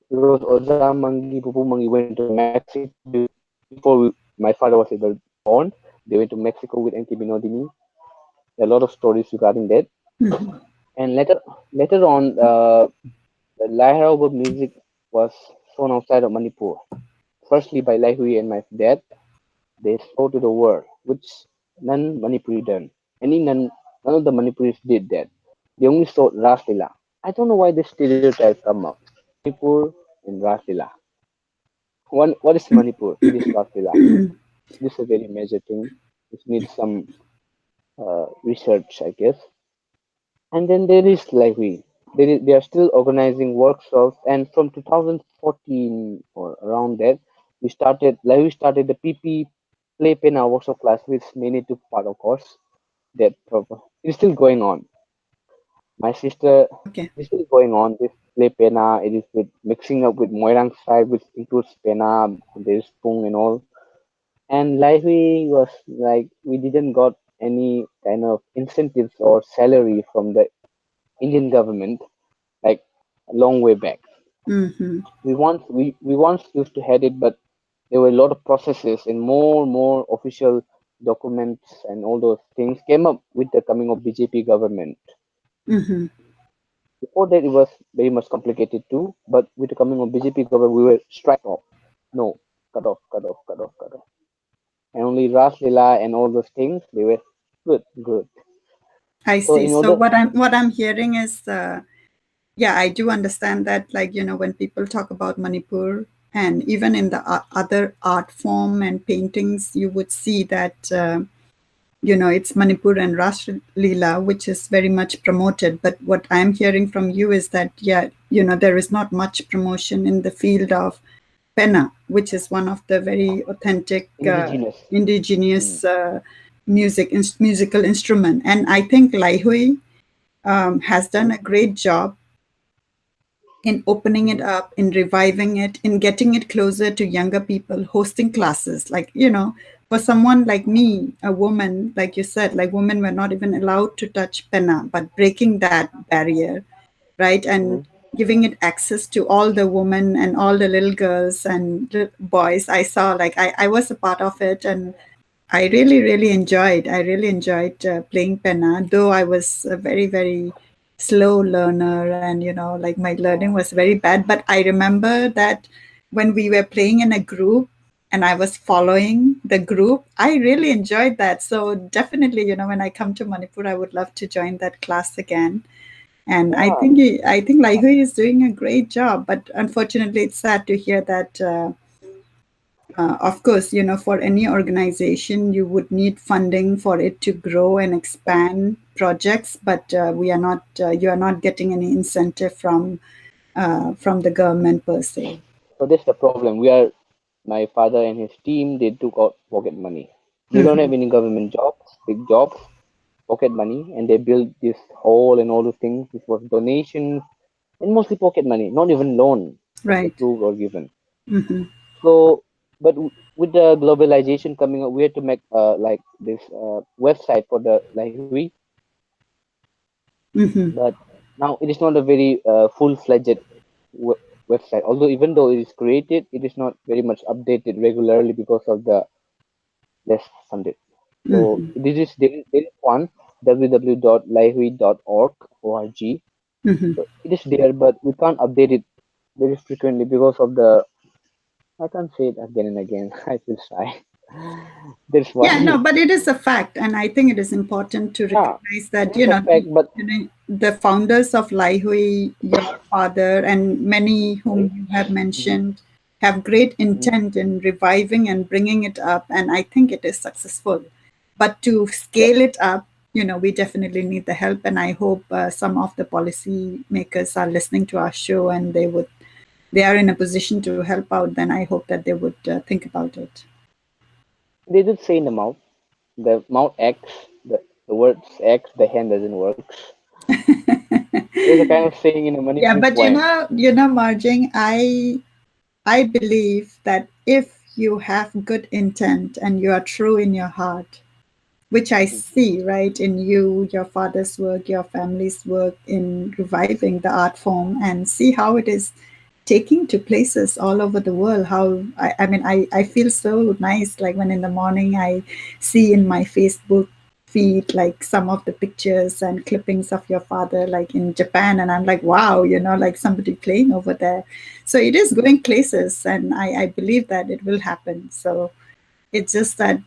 Because Oza Mangi, Pupu Mangi went to Mexico before my father was even born. They went to Mexico with NK Binodini. There are a lot of stories regarding that. Mhm. And later on, the Lahirauba music was shown outside of Manipur. firstly by Lai Hui and my dad. They showed to the world, which none Manipuri done. None of the Manipuris did that. They only showed Ras Leela. I don't know why this stereotype come up. Manipur and Ras Leela. What is Manipur? It is Ras Leela. This is a very major thing. This needs some research, I guess. And then there is Library. They are still organizing workshops, and from 2014 or around that, Library started the PP Play Pena workshop class, which many took part, of course. It's still going on. My sister Okay. is still going on. This Play Pena, it is with mixing up with Moirang side, which includes Pena, there's Pung and all. And Library was like we didn't got any kind of incentives or salary from the Indian government like a long way back. Mm-hmm. We once used to had it, but there were a lot of processes and more official documents and all those things came up with the coming of BJP government. Mm-hmm. Before that, it was very much complicated too. But with the coming of BJP government, we were strike off. No, cut off, cut off, cut off, cut off. And only Ras Leela and all those things, they were good, good. I So see. in So order, what I'm hearing is, yeah, I do understand that. Like when people talk about Manipur, and even in the other art form and paintings, you would see that. It's Manipur and Ras Leela, which is very much promoted. But what I'm hearing from you is that, yeah, there is not much promotion in the field of Pena, which is one of the very authentic indigenous. Mm, indigenous musical instrument. And I think Lai Hui has done mm, a great job in opening it mm, up, in reviving it, in getting it closer to younger people, hosting classes. Like, for someone like me, a woman, like you said, like women were not even allowed to touch Pena, but breaking that barrier, right? And mm. giving it access to all the women and all the little girls and boys I saw, like I was a part of it. And I really, really enjoyed. I really enjoyed playing Penna, though I was a very, very slow learner, and like my learning was very bad. But I remember that when we were playing in a group, and I was following the group, I really enjoyed that. So definitely, when I come to Manipur, I would love to join that class again. And I Yeah, think I think Lai Hui is doing a great job. But unfortunately, it's sad to hear that. Of course, for any organization, you would need funding for it to grow and expand projects, but you are not getting any incentive from the government per se. so that's the problem. My father and his team, they took out pocket money. They don't Hmm. have any government jobs, big jobs, pocket money, and they built this hall and all those things. This was donations and mostly pocket money, not even loan was Right. approved or given. Hmm. So, but with the globalization coming up, we had to make like this website for the library, Hmm. but now it is not a very full-fledged website. Although even though it is created, it is not very much updated regularly because of the less funded. So Hmm. there is one www.library.org. Hmm. So it is there, but we can't update it very frequently because of the. I can't say it again and again. I feel shy. That's Yeah, no, why. but it is a fact, and I think it is important to Yeah, recognize that it is a fact, but the founders of Lai Hui, your father, and many whom sorry. you have Hmm. mentioned, have great Hmm. intent in reviving and bringing it up, and I think it is successful. But to Yep. scale it up, we definitely need the help, and I hope some of the policy makers are listening to our show, and they are in a position to help out. Then I hope that they would think about it. They did say in the mouth. The mouth acts. The words acts. The hand doesn't works. There's a kind of saying in a Yeah, Manipuri but poem. Marjing, I believe that if you have good intent and you are true in your heart, which I Mm. see right in you, your father's work, your family's work in reviving the art form, and see how it is taking to places all over the world. How I mean, I feel so nice. Like when in the morning I see in my Facebook feed like some of the pictures and clippings of your father like in Japan, and I'm like, wow, like somebody playing over there. So it is going places, and I believe that it will happen. So it's just that,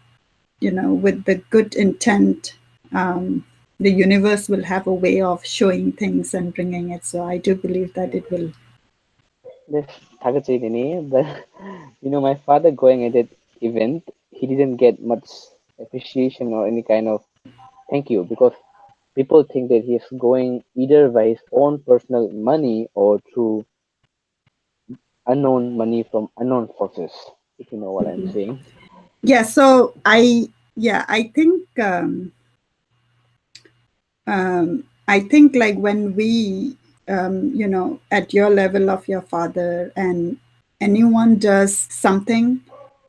with the good intent, the universe will have a way of showing things and bringing it. So I do believe that it will. This Thagatchari Nini, but my father going at that event, he didn't get much appreciation or any kind of thank you because people think that he's going either by his own personal money or through unknown money from unknown sources, if you know what I'm saying. Yeah. So I think, I think like when we, at your level of your father, and anyone does something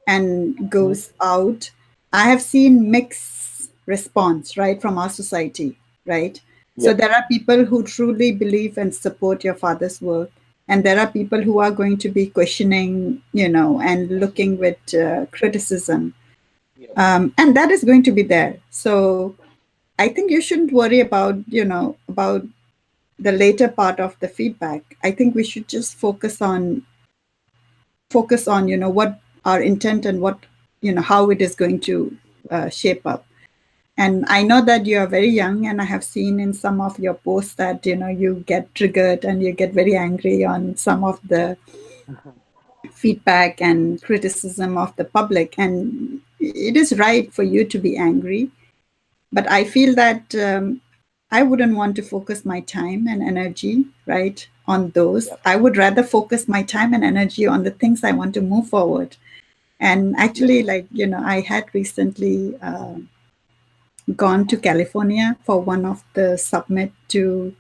and Hmm. goes out, I have seen mixed response, right, from our society, right? So Yep. there are people who truly believe and support your father's work, and there are people who are going to be questioning, and looking with criticism, Yep. and that is going to be there. So I think you shouldn't worry about, about the later part of the feedback. I think we should just focus on, what our intent and what, how it is going to shape up. And I know that you are very young, and I have seen in some of your posts that, you get triggered and you get very angry on some of the feedback and criticism of the public. And it is right for you to be angry. But I feel that I wouldn't want to focus my time and energy, right, on those. Yep. I would rather focus my time and energy on the things I want to move forward. And Yes. actually, like, I had recently gone to California for one of the summit to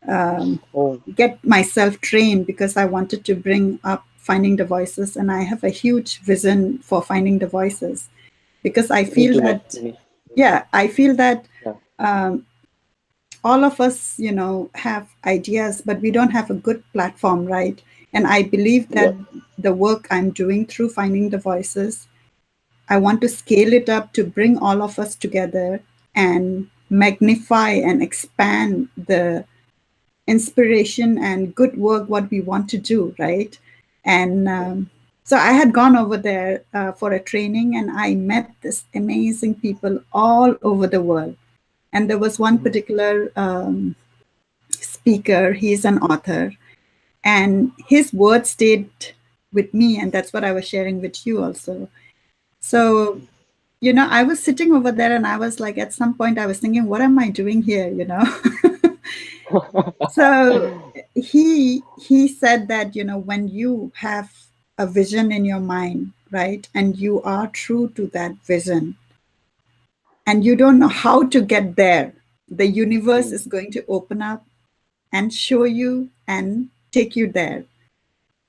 Oh, get myself trained, because I wanted to bring up Finding the Voices. And I have a huge vision for Finding the Voices, because I me feel too, man. that, yeah, I feel that Yeah. um, all of us, have ideas, but we don't have a good platform, right? And I believe that Yep. the work I'm doing through Finding the Voices, I want to scale it up to bring all of us together and magnify and expand the inspiration and good work what we want to do, right? And so I had gone over there for a training, and I met this amazing people all over the world. And there was one Hmm. particular speaker. He's an author, and his words stayed with me, and that's what I was sharing with you also. So, I was sitting over there, and I was like, at some point I was thinking, what am I doing here? So he said that, when you have a vision in your mind, right, and you are true to that vision, and you don't know how to get there, the universe Hmm. is going to open up and show you and take you there.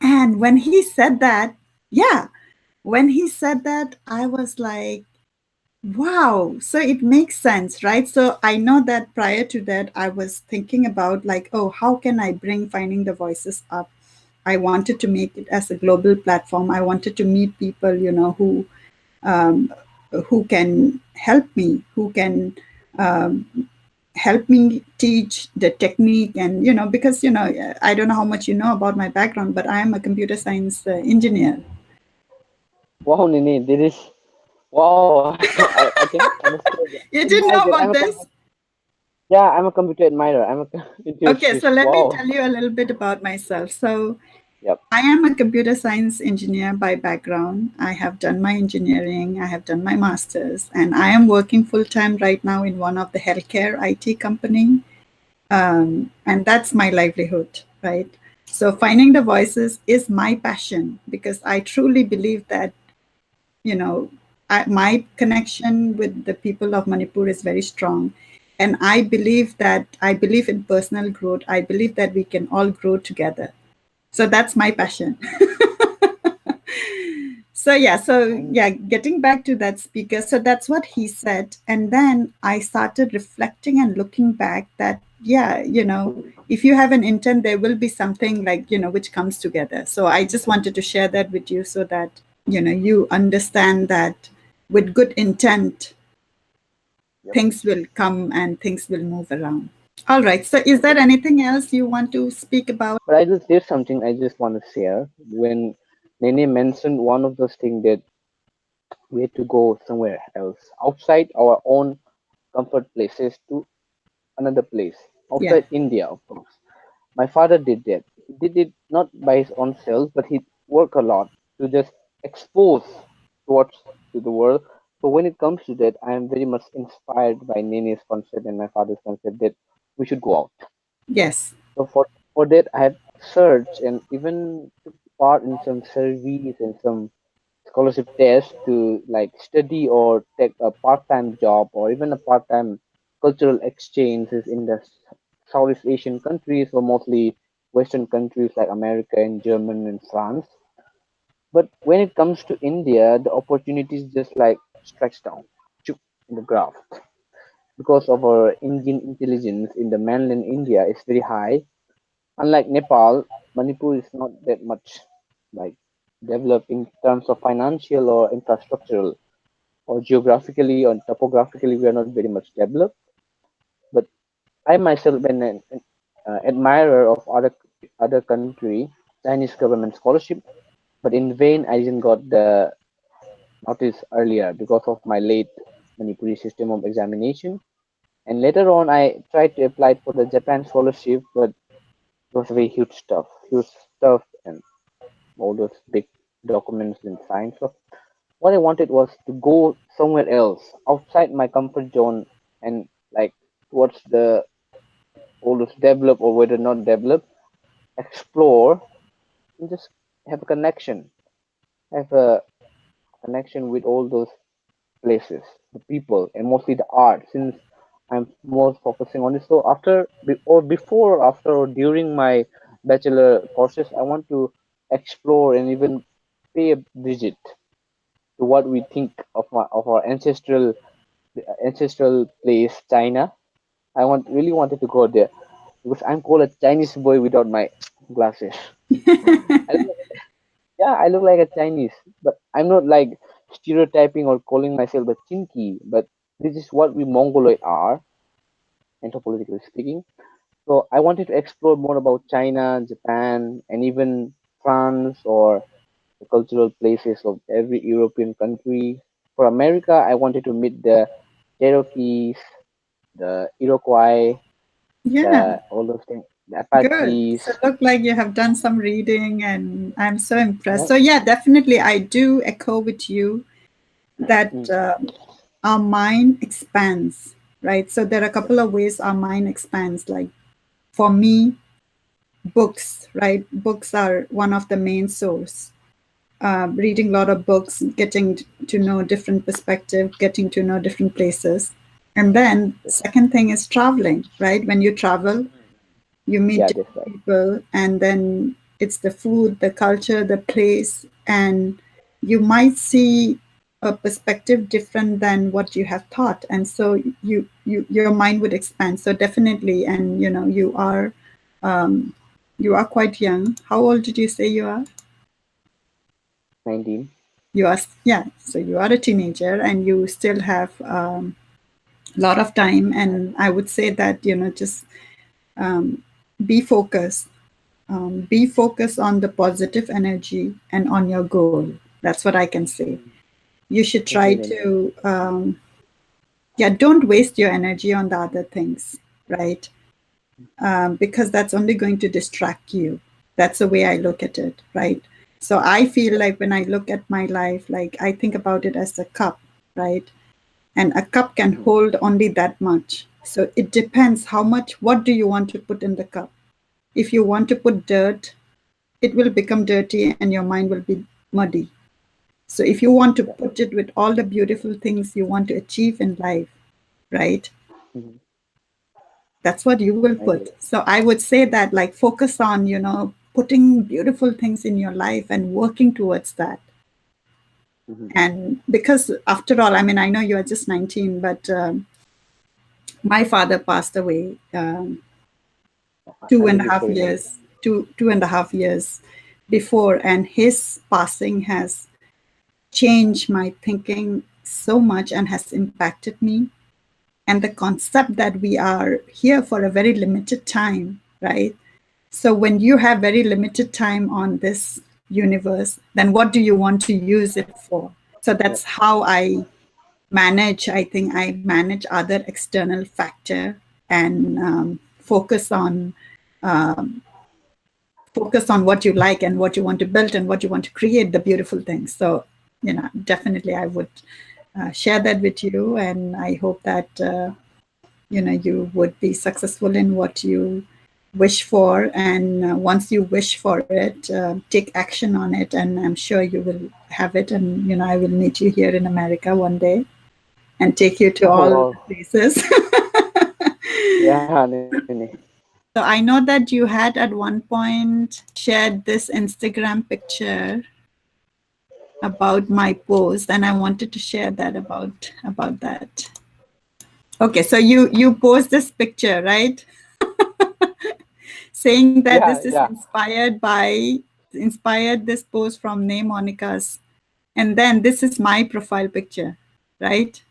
And when he said that, yeah, when he said that, I was like, wow, so it makes sense, right? So I know that prior to that, I was thinking about like, oh, how can I bring Finding the Voices up? I wanted to make it as a global platform. I wanted to meet people, um, who can help me, who can um, help me teach the technique. And because I don't know how much you know about my background, but I am a computer science engineer. Wow, Nini, this is wow. I can understand. You didn't Admire know that. about this? Yeah, I'm a computer admirer. I'm a Okay, so enthusiast. let me Wow. tell you a little bit about myself. So Yep. I am a computer science engineer by background. I have done my engineering, I have done my master's, and I am working full time right now in one of the healthcare IT company. And that's my livelihood, right? So Finding the Voices is my passion, because I truly believe that, you know, my connection with the people of Manipur is very strong. And I believe in personal growth. I believe that we can all grow together. So that's my Yep. passion. So And yeah, getting back to that speaker, so that's what he said. And then I started reflecting and looking back that, yeah, if you have an intent, there will be something like, which comes together. So I just wanted to share that with you, so that, you understand that with good intent, Yep. things will come and things will move around. All right. So is there anything else you want to speak about? But there's something I just want to share. When Nene mentioned one of those things that we had to go somewhere else outside our own comfort places to another place Yeah. outside India, of course. My father did that. He did it not by his own self, but he worked a lot to just expose towards to the world. So when it comes to that, I am very much inspired by Nene's concept and my father's concept that we should go out. Yes. So for that, I have searched and even took part in some surveys and some scholarship tests to like study or take a part-time job or even a part-time cultural exchanges in the Southeast Asian countries or mostly Western countries like America and Germany and France. But when it comes to India, the opportunities just like stretch down choop, in the graph because of our Indian intelligence in the mainland India is very high. Unlike Nepal, Manipur is not that much like developed in terms of financial or infrastructural or geographically or topographically we are not very much developed. But I myself am an admirer of other country Chinese government scholarship, but in vain I didn't got the notice earlier because of my late Manipuri system of examination. And later on, I tried to apply for the Japan scholarship, but it was very huge stuff, and all those big documents and signs. So what I wanted was to go somewhere else outside my comfort zone and like towards the all those develop or whether not develop, explore and just have a connection, have a connection with all those places, the people, and mostly the art. Since I'm more focusing on it, so or before, after, or during my bachelor courses, I want to explore and even pay a visit to what we think of our ancestral place, China. Really wanted to go there because I'm called a Chinese boy without my glasses. I look, yeah, I look like a Chinese, but I'm not like stereotyping or calling myself a Chinky. But this is what we Mongoloid are, anthropologically speaking. So I wanted to explore more about China, Japan, and even France or the cultural places of every European country. For America, I wanted to meet the Cherokees, the Iroquois, Yeah. the all those things, the Good. Apaches. So look like you have done some reading and I'm so impressed. Yeah. So yeah, definitely I do echo with you that Mm, our mind expands, right? So there are a couple of ways our mind expands. Like for me, books, right? Books are one of the main source. Reading a lot of books, getting to know different perspective, getting to know different places. And then second thing is traveling, right? When you travel, you meet yeah, that's different right. people, and then it's the food, the culture, the place, and you might see a perspective different than what you have thought, and so your mind would expand. So definitely, and um, you are quite young. How old did you say you are? 19. You are, yeah. So you are a teenager, and you still have a lot of time. And I would say that just um, be focused. Be focused on the positive energy and on your goal. That's what I can say. You should Thank try you, Nene. to, yeah, don't waste your energy on the other things, right? Because that's only going to distract you. That's the way I look at it, right? So I feel like when I look at my life, like I think about it as a cup, right? And a cup can Mhm. hold only that much. So it depends how much, what do you want to put in the cup? If you want to put dirt, it will become dirty and your mind will be muddy. So if you want to Yeah. put it with all the beautiful things you want to achieve in life, right? Mhm. That's what you will I get put. it. So I would say that like focus on, putting beautiful things in your life and working towards that. Mhm. And because after all, I mean, I know you are just 19, but my father passed away two I'm and a really half sorry, Nene. years, two and a half years before. And his passing has changed my thinking so much and has impacted me. and the concept that we are here for a very limited time, right? So when you have very limited time on this universe, then what do you want to use it for? So that's Yeah. how I think I manage other external factor and focus on what you like and what you want to build and what you want to create, the beautiful things. So, definitely I would share that with you. And I hope that, you would be successful in what you wish for. And once you wish for it, take action on it. And I'm sure you will have it. And, I will meet you here in America one day and take you to Oh all the wow. places. Yeah, Nini. So I know that you had at one point shared this Instagram picture about my post, and I wanted to share that about that. Okay, so you post this picture, right? Saying that Yeah, this is yeah, inspired this post from Nay Monica's, and then this is my profile picture, right?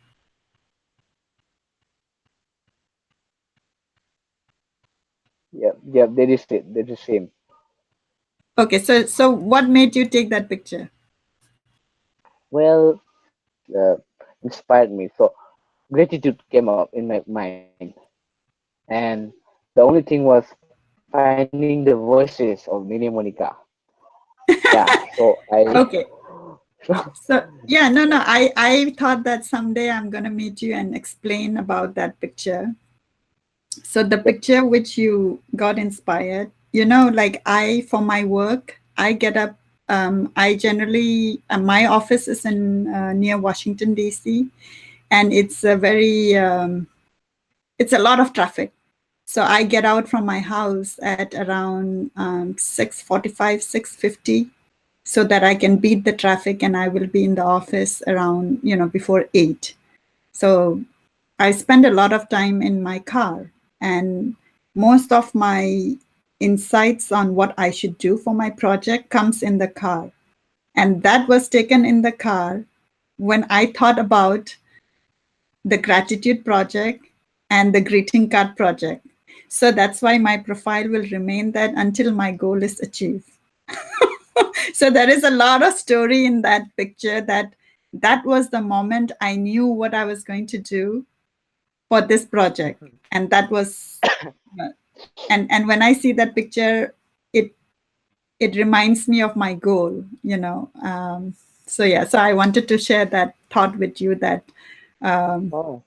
yeah, yeah. They is it. They're the same. Okay, so what made you take that picture? Well, inspired me. So gratitude came up in my mind, and the only thing was finding the voices of Nini Monica. Yeah. So I. Okay. So yeah, no, I thought that someday I'm gonna meet you and explain about that picture. So the picture which you got inspired, like for my work, I get up. I generally my office is in near Washington D.C. and it's a lot of traffic. So I get out from my house at around 6:45, 6:50 so that I can beat the traffic and I will be in the office around, before 8. So I spend a lot of time in my car, and most of my insights on what I should do for my project comes in the car. And that was taken in the car when I thought about the gratitude project and the greeting card project. So that's why my profile will remain that until my goal is achieved. So there is a lot of story in that picture that was the moment I knew what I was going to do for this project. And that was uh, and when I see that picture, it it reminds me of my goal. So yeah, so I wanted to share that thought with you that um, Oh,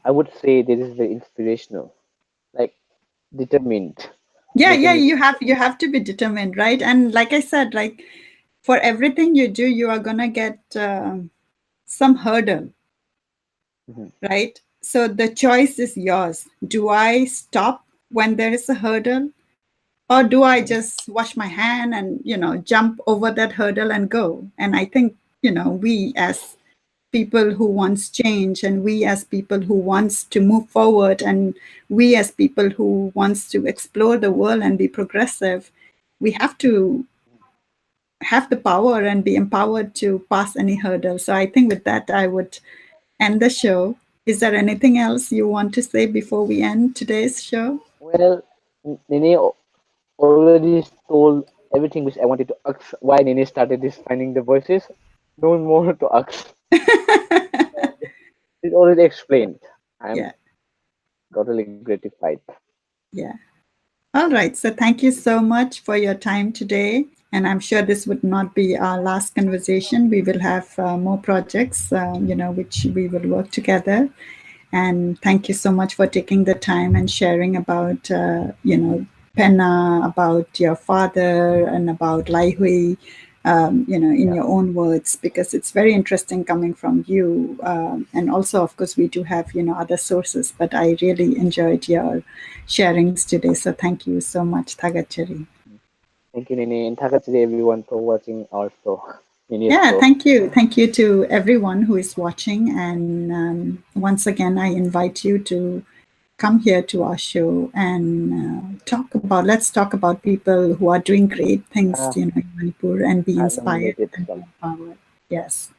I would say this is very inspirational. Like determined, yeah, making it. you have to be determined, right? And like I said, like for everything you do, you are gonna get some hurdle, Mhm. right? So the choice is yours. Do I stop when there is a hurdle, or do I Mhm. just wash my hand and jump over that hurdle and go? And I think we as people who wants change, and we as people who wants to move forward, and we as people who wants to explore the world and be progressive, we have to have the power and be empowered to pass any hurdle. So I think with that I would end the show. Is there anything else you want to say before we end today's show? Well, Nene already told everything which I wanted to ask. Why Nene started this finding the voices? No more to ask. It already explained. I'm Yeah, totally gratified. yeah. All right. So thank you so much for your time today. And I'm sure this would not be our last conversation. We will have more projects, which we will work together. And thank you so much for taking the time and sharing about, Pena, about your father, and about Lai Hui, in Yeah. your own words, because it's very interesting coming from you. And also, of course, we do have, other sources, but I really enjoyed your sharings today. So thank you so much, Thagatchari. Thank you, Nene, and thanks to everyone for watching our show, Nene's Yeah, show. thank you. Thank you to everyone who is watching. And once again, I invite you to come here to our show and let's talk about people who are doing great things, Yeah, in Manipur, and be I'm inspired nominated and be some. empowered. Yes.